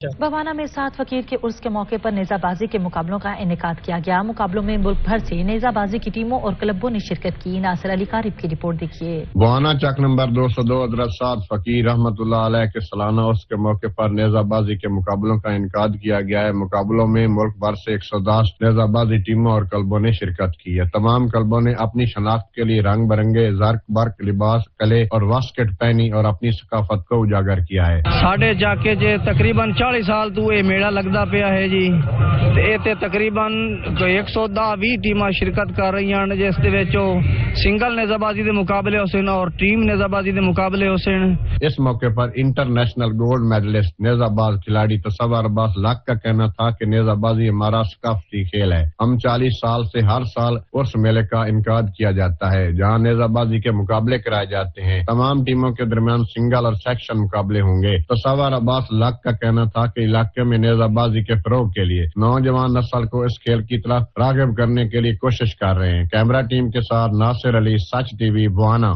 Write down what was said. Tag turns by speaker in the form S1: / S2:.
S1: بوانا میں سات فقیر کے عرس کے موقع پر نیزہ بازی کے مقابلوں کا انعقاد کیا گیا۔ مقابلوں میں ملک بھر سے نیزہ بازی کی ٹیموں اور کلبوں نے شرکت کی۔ ناصر علی قارب کی رپورٹ دیکھیے۔
S2: بوانا چک نمبر 202 حضرت سعد فقیر رحمت اللہ علیہ کے سالانہ عرس کے موقع پر نیزہ بازی کے مقابلوں کا انعقاد کیا گیا ہے۔ مقابلوں میں ملک بھر سے 110 نیزہ بازی ٹیموں اور کلبوں نے شرکت کی ہے۔ تمام کلبوں نے اپنی شناخت کے لیے رنگ برنگے زرق برق لباس کلے اور واسکٹ پہنی اور اپنی ثقافت کو اجاگر کیا ہے۔
S3: ساڈے جاکے جے تقریباً 40 سال تو یہ میلہ لگتا پیا ہے جی، تے تقریباً 110-20 ٹیماں شرکت کر رہی ہیں، جس دے وچوں سنگل نیزہ بازی دے مقابلے حسین اور ٹیم نیزہ بازی دے مقابلے حسین۔
S2: اس موقع پر انٹرنیشنل گولڈ میڈلسٹ نیزہ باز کھلاڑی تصور عباس لاکھ کا کہنا تھا کہ نیزہ بازی ہمارا ثقافتی کھیل ہے۔ ہم 40 سال سے ہر سال عرس میلے کا انعقاد کیا جاتا ہے، جہاں نیزہ بازی کے مقابلے کرائے جاتے ہیں۔ تمام ٹیموں کے درمیان سنگل اور سیکشن مقابلے ہوں گے۔ تصور عباس لاکھ کا کہنا تھا کہ علاقے میں نیزہ بازی کے فروغ کے لیے نوجوان نسل کو اس کھیل کی طرف راغب کرنے کے لیے کوشش کر رہے ہیں۔ کیمرہ ٹیم کے ساتھ ناصر علی، سچ ٹی وی، بوانا۔